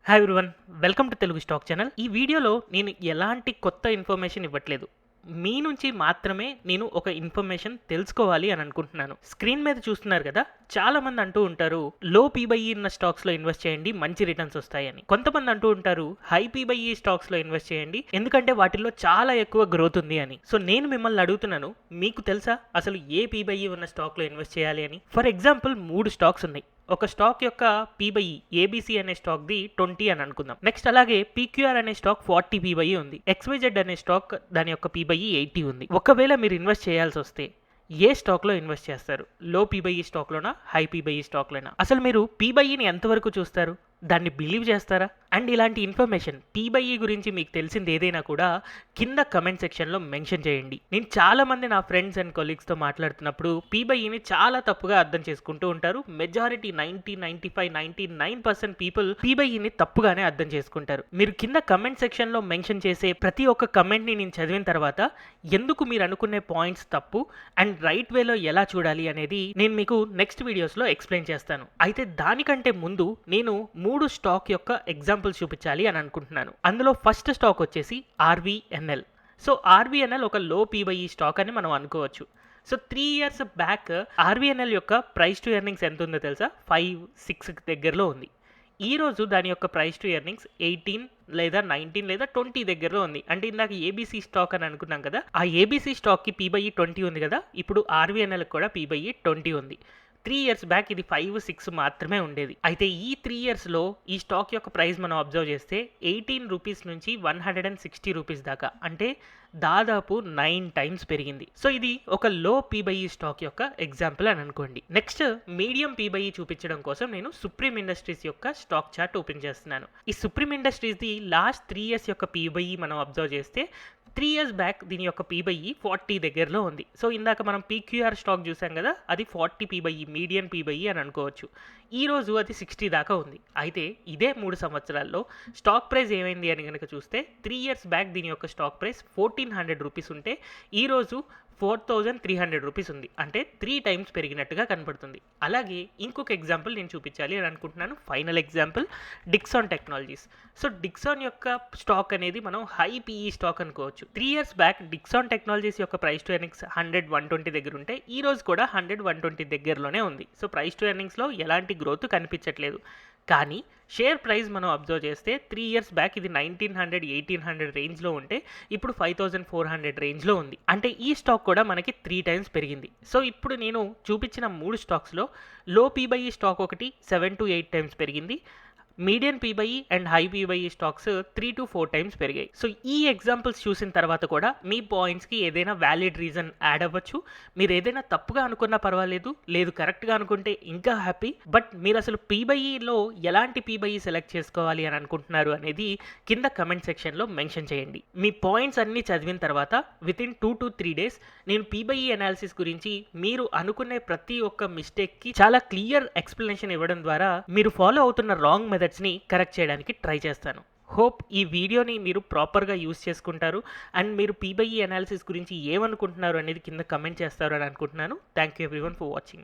Hi everyone, welcome to Telugu stock channel. ఈ వీడియోలో నేను ఎలాంటి కొత్త ఇన్ఫర్మేషన్ ఇవ్వట్లేదు. మీ నుంచి మాత్రమే నేను ఒక ఇన్ఫర్మేషన్ తెలుసుకోవాలి అని అనుకుంటున్నాను. స్క్రీన్ మీద చూస్తున్నారు కదా, చాలా మంది అంటూ ఉంటారు లో పీబైఈ ఉన్న స్టాక్స్ లో ఇన్వెస్ట్ చేయండి, మంచి రిటర్న్స్ వస్తాయని. కొంతమంది అంటూ ఉంటారు హై పీబైఈ స్టాక్స్ లో ఇన్వెస్ట్ చేయండి, ఎందుకంటే వాటిల్లో చాలా ఎక్కువ గ్రోత్ ఉంది అని. సో నేను మిమ్మల్ని అడుగుతున్నాను, మీకు తెలుసా అసలు ఏ పీబైఈ ఉన్న స్టాక్ లో ఇన్వెస్ట్ చేయాలి అని? ఫర్ ఎగ్జాంపుల్ 3 స్టాక్స్ ఉన్నాయి. ఒక స్టాక్ యొక్క పీబైఈ ఏబీసీ అనే స్టాక్ ది 20 అని అనుకుందాం. నెక్స్ట్ అలాగే పీక్యూఆర్ అనే స్టాక్ 40 పీబైఈ ఉంది. ఎక్స్వైజెడ్ అనే స్టాక్ దాని యొక్క పీబైఈ 80 ఉంది. ఒకవేళ మీరు ఇన్వెస్ట్ చేయాల్సి వస్తే ఏ స్టాక్లో ఇన్వెస్ట్ చేస్తారు? లో పీబైఈ స్టాక్లోనా, హై పీబైఈ స్టాక్లోనా? అసలు మీరు పీబైఈని ఎంతవరకు చూస్తారు? దాన్ని బిలీవ్ చేస్తారా? అండ్ ఇలాంటి ఇన్ఫర్మేషన్ పీబైఈ గురించి మీకు తెలిసింది ఏదైనా కూడా కింద కమెంట్ సెక్షన్లో మెన్షన్ చేయండి. నేను చాలా మంది నా ఫ్రెండ్స్ అండ్ కొలీగ్స్తో మాట్లాడుతున్నప్పుడు పీబైఈని చాలా తప్పుగా అర్థం చేసుకుంటూ ఉంటారు. మెజారిటీ 99% పీపుల్ పీబైఈని తప్పుగానే అర్థం చేసుకుంటారు. మీరు కింద కమెంట్ సెక్షన్లో మెన్షన్ చేసే ప్రతి ఒక్క కమెంట్ని నేను చదివిన తర్వాత ఎందుకు మీరు అనుకునే పాయింట్స్ తప్పు అండ్ రైట్ వేలో ఎలా చూడాలి అనేది నేను మీకు నెక్స్ట్ వీడియోస్లో ఎక్స్ప్లెయిన్ చేస్తాను. అయితే దానికంటే ముందు నేను 3 స్టాక్ యొక్క ఎగ్జాంపుల్స్ చూపించాలి అని అనుకుంటున్నాను. అందులో ఫస్ట్ స్టాక్ వచ్చేసి ఆర్వీఎన్ఎల్. సో ఆర్వీఎన్ఎల్ ఒక లో పీబైఈ స్టాక్ అని మనం అనుకోవచ్చు. సో 3 ఇయర్స్ బ్యాక్ ఆర్వీఎన్ఎల్ యొక్క ప్రైస్ టు ఎర్నింగ్స్ ఎంత ఉందో తెలుసా? 5-6 దగ్గరలో ఉంది. ఈ రోజు దాని యొక్క ప్రైస్ టు ఎర్నింగ్స్ 18 లేదా 19 లేదా 20 దగ్గరలో ఉంది. అంటే ఇందాక ఏబీసీ స్టాక్ అని అనుకున్నాం కదా, ఆ ఏబీసీ స్టాక్కి పీబైఈ 20 ఉంది కదా, ఇప్పుడు ఆర్వీఎన్ఎల్ కూడా పీబైఈ 20 ఉంది. 3 ఇయర్స్ బ్యాక్ ఇది 5-6 మాత్రమే ఉండేది. అయితే ఈ 3 ఇయర్స్లో ఈ స్టాక్ యొక్క ప్రైస్ మనం అబ్జర్వ్ చేస్తే 18 రూపీస్ నుంచి 160 రూపీస్ దాకా, అంటే దాదాపు 9 టైమ్స్ పెరిగింది. సో ఇది ఒక లో పీబైఈ స్టాక్ యొక్క ఎగ్జాంపుల్ అని అనుకోండి. నెక్స్ట్ మీడియం పీబైఈ చూపించడం కోసం నేను సుప్రీం ఇండస్ట్రీస్ యొక్క స్టాక్ చార్ట్ ఓపెన్ చేస్తున్నాను. ఈ supreme industries the last 3 years యొక్క పీబైఈ మనం అబ్జర్వ్ చేస్తే 3 ఇయర్స్ బ్యాక్ దీని యొక్క పీబైఈ 40 దగ్గరలో ఉంది. సో ఇందాక మనం పీక్యూఆర్ స్టాక్ చూసాం కదా, అది 40 పీబైఈ మీడియం పీబైఈ అని అనుకోవచ్చు. ఈ రోజు అది 60 దాకా ఉంది. అయితే ఇదే 3 సంవత్సరాల్లో స్టాక్ ప్రైస్ ఏమైంది అని కనుక చూస్తే 3 ఇయర్స్ బ్యాక్ దీని యొక్క స్టాక్ ప్రైస్ 1400 రూపీస్ ఉంటే ఈరోజు 4300 రూపీస్ ఉంది. అంటే 3 టైమ్స్ పెరిగినట్టుగా కనపడుతుంది. అలాగే ఇంకొక ఎగ్జాంపుల్ నేను చూపించాలి అని అనుకుంటున్నాను. Final example Dixon technologies. So Dixon యొక్క స్టాక్ అనేది మనం హై పీఈ స్టాక్ అనుకోవచ్చు. 3 ఇయర్స్ బ్యాక్ డిక్సాన్ టెక్నాలజీస్ యొక్క ప్రైస్ టు ఎర్నింగ్స్ 100-120 దగ్గర ఉంటే ఈ రోజు కూడా 100-120 దగ్గరలోనే ఉంది. సో ప్రైస్ టు ఎర్నింగ్స్లో ఎలాంటి గ్రోత్ కనిపించట్లేదు. కానీ షేర్ ప్రైస్ మనం అబ్జర్వ్ చేస్తే 3 ఇయర్స్ బ్యాక్ ఇది 1900-1800 రేంజ్లో ఉంటే ఇప్పుడు 5400 రేంజ్లో ఉంది. అంటే ఈ స్టాక్ కూడా మనకి 3 టైమ్స్ పెరిగింది. సో ఇప్పుడు నేను చూపించిన 3 స్టాక్స్లో లో పీబైఈ స్టాక్ ఒకటి 7-8 టైమ్స్ పెరిగింది. Medium P by E and high P by E stocks 3-4 times పెరిగాయి. సో ఈ ఎగ్జాంపుల్స్ చూసిన తర్వాత కూడా మీ పాయింట్స్కి ఏదైనా వ్యాలిడ్ రీజన్ యాడ్ అవ్వచ్చు. మీరు ఏదైనా తప్పుగా అనుకున్నా పర్వాలేదు, లేదు కరెక్ట్గా అనుకుంటే ఇంకా హ్యాపీ. బట్ మీరు అసలు పీబైఈలో ఎలాంటి పీబైఈ సెలెక్ట్ చేసుకోవాలి అని అనుకుంటున్నారు అనేది కింద కమెంట్ సెక్షన్లో మెన్షన్ చేయండి. మీ పాయింట్స్ అన్నీ చదివిన తర్వాత వితిన్ 2-3 డేస్ నేను పీబైఈ అనాలిసిస్ గురించి మీరు అనుకునే ప్రతి ఒక్క మిస్టేక్కి చాలా క్లియర్ ఎక్స్ప్లెనేషన్ ఇవ్వడం ద్వారా మీరు ఫాలో అవుతున్న రాంగ్ మెథడ్స్ని కరెక్ట్ చేయడానికి ట్రై చేస్తాను. హోప్ ఈ వీడియోని మీరు ప్రాపర్గా యూస్ చేసుకుంటారు అండ్ మీరు పీబైఈ అనాలిసిస్ గురించి ఏమనుకుంటున్నారు అనేది కింద కమెంట్ చేస్తారు అని అనుకుంటున్నాను. Thank you everyone for watching.